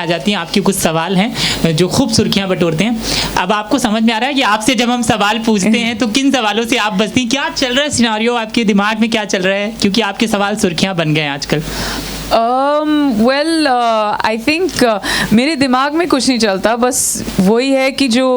आ जाती हैं। आपके कुछ सवाल हैं जो खूब सुर्खियां बटोरते हैं। अब आपको समझ में आ रहा है कि आपसे जब हम सवाल पूछते हैं तो किन सवालों से आप बचती हैं, क्या चल रहा है सिनेरियो आपके दिमाग में, क्या चल रहा है, क्योंकि आपके सवाल सुर्खियां बन गए हैं आजकल। आई थिंक मेरे दिमाग में कुछ नहीं चलता, बस वही है कि जो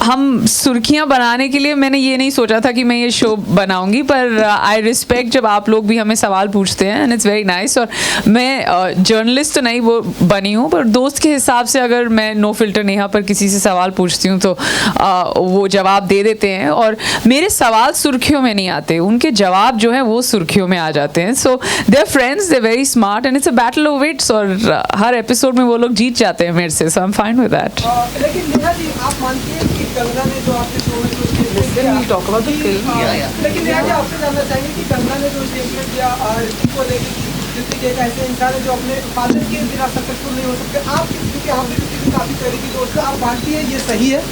हम सुर्खियां बनाने के लिए मैंने ये नहीं सोचा था कि मैं ये शो बनाऊंगी, पर आई रिस्पेक्ट जब आप लोग भी हमें सवाल पूछते हैं एंड इट्स वेरी नाइस। और मैं जर्नलिस्ट तो नहीं वो बनी हूँ, पर दोस्त के हिसाब से अगर मैं नो फिल्टर नेहा पर किसी से सवाल पूछती हूँ तो वो जवाब दे देते हैं, और मेरे सवाल सुर्खियों में नहीं आते, उनके जवाब जो है वो सुर्खियों में आ जाते हैं। So they are friends, they very smart and it's a battle of wits, और हर एपिसोड में वो लोग जीत जाते हैं मेरे से, so I am fine with that. लेकिन नेहा जी, आप मानती हैं कि कंगना ने जो आपके शो में टॉक अबाउट द फिल्म, लेकिन नेहा जी आपसे जानना चाहेंगे कि कंगना ने जो स्टेटमेंट दिया ऋतिक को लेकर, ऋतिक एक ऐसे इंसान है जो अपने फादर के बिना सक्सेसफुल नहीं हो सकते, आप क्योंकि आप भी ऋतिक की काफी करीबी दोस्त, आप मानती है ये सही है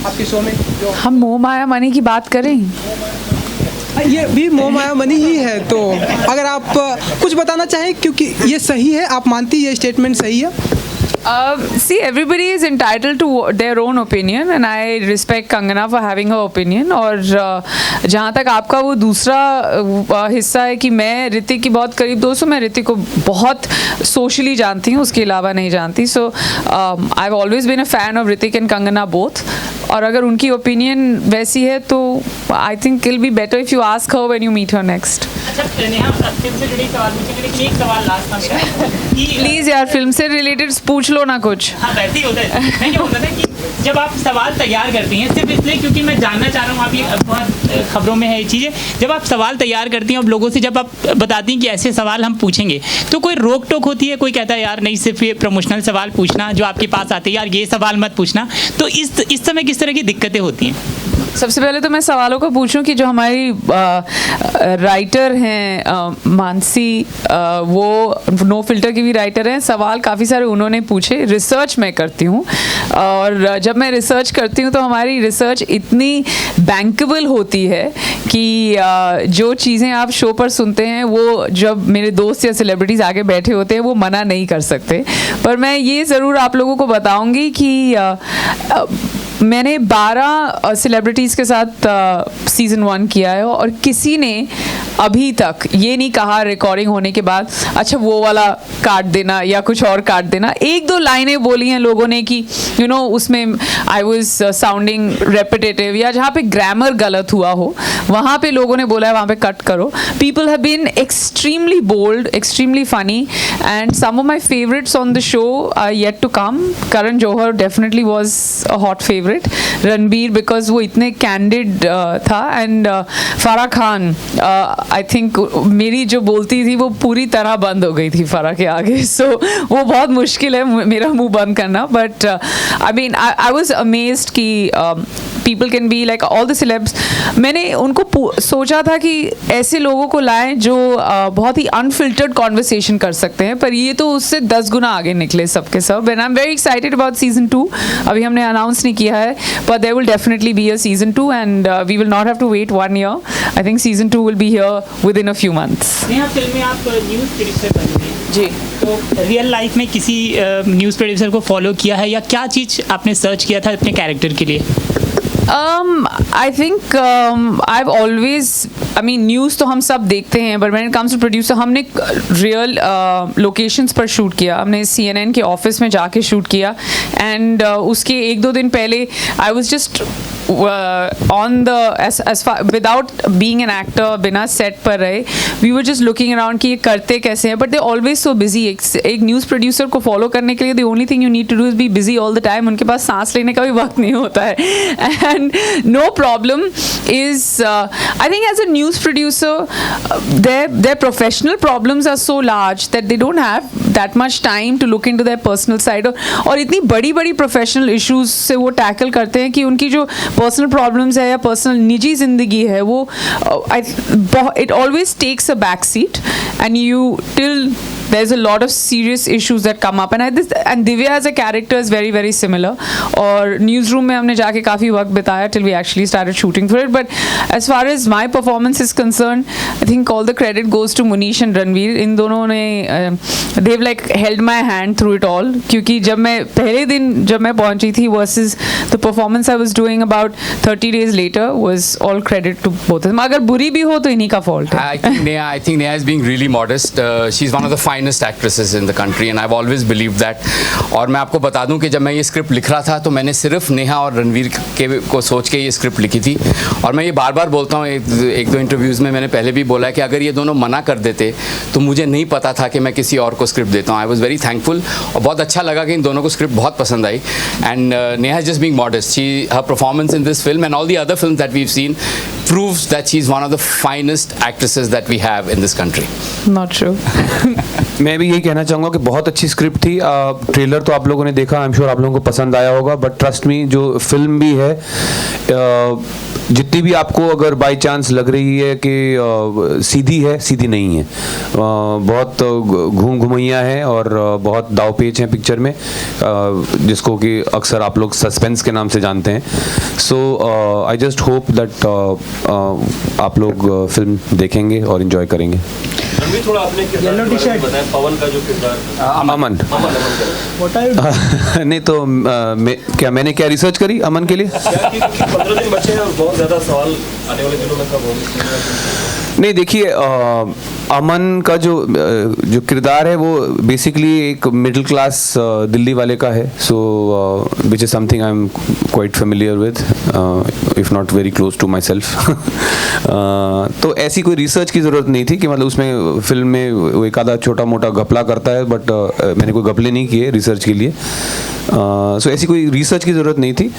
आपके शो में? जो हम मोह माया मनी की बात करें, ये भी मोह माया मनी ही है, तो अगर आप कुछ बताना चाहें, क्योंकि ये सही है, आप मानती है ये स्टेटमेंट सही है? See, everybody is entitled to their own opinion and I respect Kangana for having her opinion. और जहाँ तक आपका वो दूसरा हिस्सा है कि मैं ऋतिक की बहुत करीब दोस्त हूँ, मैं ऋतिक को बहुत सोशली जानती हूँ, उसके अलावा नहीं जानती। So I have always been a fan of Hrithik and Kangana both, और अगर उनकी ओपिनियन वैसी है तो I think it will be better if you ask her when you meet her next. अच्छा नेहा, फिल्म से जुड़ी सवाल पूछेंगे, लेकिन एक सवाल लास्ट था मेरा। प्लीज यार, फिल्म से रिलेटेड पूछ लो ना कुछ। हाँ वैसे ही होता है। मैं क्या बोलता था कि जब आप सवाल तैयार करती हैं, सिर्फ इसलिए क्योंकि मैं जानना चाह रहा हूँ, आप ये बहुत खबरों में है ये चीज़ें, जब आप सवाल तैयार करती हैं और लोगों से जब आप बताती हैं कि ऐसे सवाल हम पूछेंगे, तो कोई रोक टोक होती है? कोई कहता है यार नहीं, सिर्फ ये प्रमोशनल सवाल पूछना, जो आपके पास आते हैं यार ये सवाल मत पूछना, तो इस समय किस तरह की दिक्कतें होती हैं? सबसे पहले तो मैं सवालों को पूछूं कि जो हमारी राइटर हैं मानसी, वो नो फिल्टर की भी राइटर हैं, सवाल काफ़ी सारे उन्होंने पूछे। रिसर्च मैं करती हूँ, और जब मैं रिसर्च करती हूँ तो हमारी रिसर्च इतनी बैंकेबल होती है कि जो चीज़ें आप शो पर सुनते हैं वो जब मेरे दोस्त या सेलिब्रिटीज़ आगे बैठे होते हैं वो मना नहीं कर सकते। पर मैं ये ज़रूर आप लोगों को बताऊँगी कि मैंने 12 सेलिब्रिटीज़ के साथ सीज़न 1 किया है, और किसी ने अभी तक ये नहीं कहा रिकॉर्डिंग होने के बाद अच्छा वो वाला काट देना या कुछ और काट देना। एक दो लाइनें बोली हैं लोगों ने कि यू नो उसमें आई वाज साउंडिंग रेपिटेटिव, या जहाँ पे ग्रामर गलत हुआ हो वहाँ पे लोगों ने बोला है वहाँ पे कट करो। People have been extremely bold, extremely funny, and some of my favourites on the show are yet to come. Karan Johar definitely was a hot favourite, Ranbir because वो इतने कैंडिड था, and Farah Khan I think मेरी जो बोलती थी वो पूरी तरह बंद हो गई थी फराह के आगे, सो वो बहुत मुश्किल है मेरा मुंह बंद करना। But I mean I was amazed कि people can be like all the celebs. मैंने उनको सोचा था कि ऐसे लोगों को लाएं जो बहुत ही अनफिल्टर्ड कॉन्वर्सेशन कर सकते हैं, पर ये तो उससे 10 गुना आगे निकले सबके सब। And I am very excited about season 2। अभी हमने अनाउंस नहीं किया है, but there will definitely be a season 2, and we will not have to wait 1 year. I think season 2 will be here within a few months. Neha, film में आप news producer बन गई जी, तो रियल लाइफ में किसी न्यूज़ प्रोड्यूसर को follow किया है, या क्या चीज़ आपने सर्च किया था अपने कैरेक्टर के लिए? I think I've always, I mean news तो हम सब देखते हैं, but when it comes to producer, हमने रियल लोकेशंस पर शूट किया। हमने CNN के ऑफिस में जाके शूट किया, एंड उसके 1-2 दिन पहले I was just on the as far without being an actor, बिना सेट पर रहे, we were just looking around कि ये करते कैसे हैं, but they always so busy। एक न्यूज़ प्रोड्यूसर को फॉलो करने के लिए the only thing you need to do is be busy all the time। उनके पास सांस लेने का भी वक्त नहीं होता है, and no problem is I think as a news producer their professional problems are so large that they don't have that much time to look into their personal side, और इतनी बड़ी बड़ी प्रोफेशनल इश्यूज से वो tackle करते हैं कि उनकी जो पर्सनल प्रॉब्लम्स है या पर्सनल निजी जिंदगी है वो it always takes a back seat, and you till there's a lot of serious issues that come up, and Divya as a character is very very similar. और न्यूज़ रूम में हमने जाके काफ़ी वक्त बिताया till we actually started shooting for it. But as far as my performance is concerned, I think all the credit goes to Munish and Ranveer. इन दोनों ने they've like held my hand through it all, क्योंकि जब मैं पहले दिन जब मैं पहुंची थी versus the performance I was doing about 30 days later was all credit to both of them. अगर बुरी भी हो तो इन्हीं का fault है. I think Neha is being really modest. She's one of the finest actresses in the country and I've always believed that. और मैं आपको बता दूं कि जब मैं ये स्क्रिप्ट लिख रहा था तो मैंने सिर्फ नेहा और रणवीर को सोच के ये स्क्रिप्ट लिखी थी. और मैं ये बार बार बोलता हूँ, एक दो इंटरव्यूज़ में मैंने पहले भी बोला है कि अगर ये दोनों मना कर देते तो मुझे नहीं पता था कि मैं किसी और को स्क्रिप्ट देता हूँ. आई वॉज वेरी थैंकफुल और बहुत अच्छा लगा कि इन दोनों को स्क्रिप्ट बहुत पसंद आई. And Neha is just being modest. She her performance in this film and all the other films that we have seen proves that she's one of the finest actresses that we have in this country. Not true. मैं भी यही कहना चाहूँगा कि बहुत अच्छी script थी. Trailer तो आप लोगों ने देखा, आई एम श्योर आप लोगों को पसंद आया होगा. बट ट्रस्ट मी, जो फिल्म भी है, जितनी भी आपको अगर बाय चांस लग रही है कि सीधी है, सीधी नहीं है. बहुत घूम घुमैया है और बहुत दाव पेच है पिक्चर में, जिसको कि अक्सर आप लोग सस्पेंस के नाम से जानते हैं. सो आई जस्ट होप दैट आप लोग फिल्म देखेंगे और एंजॉय करेंगे. थोड़ा आपने बताया पवन का जो किरदार अमन नहीं तो मैंने क्या रिसर्च करी अमन के लिए. 15 दिन बचे हैं और बहुत ज़्यादा सवाल आने वाले दिनों में कब होंगे. नहीं, देखिए, अमन का जो किरदार है वो बेसिकली एक मिडिल क्लास दिल्ली वाले का है. So which is something I am quite familiar with, if not very close to myself. तो ऐसी कोई रिसर्च की ज़रूरत नहीं थी कि मतलब उसमें फिल्म में वो एक आधा छोटा मोटा घपला करता है, बट मैंने कोई घपले नहीं किए रिसर्च के लिए. सो ऐसी कोई रिसर्च की ज़रूरत नहीं थी.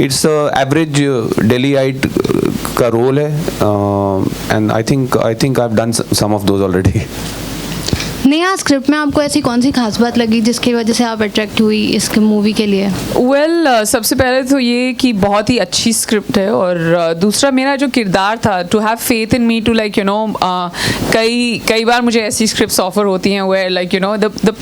इट्स एवरेज डेलीआइट का रोल है, and I think I have done some of those already. Neha, script में आपको ऐसी कौन सी खास बात लगी जिसकी वजह से आप अट्रैक्ट हुई इस मूवी के लिए? वेल, सबसे पहले तो ये कि बहुत ही अच्छी स्क्रिप्ट है, और दूसरा मेरा जो किरदार था, to have faith in me to like कई बार मुझे ऐसी स्क्रिप्ट्स ऑफर होती हैं वेयर लाइक द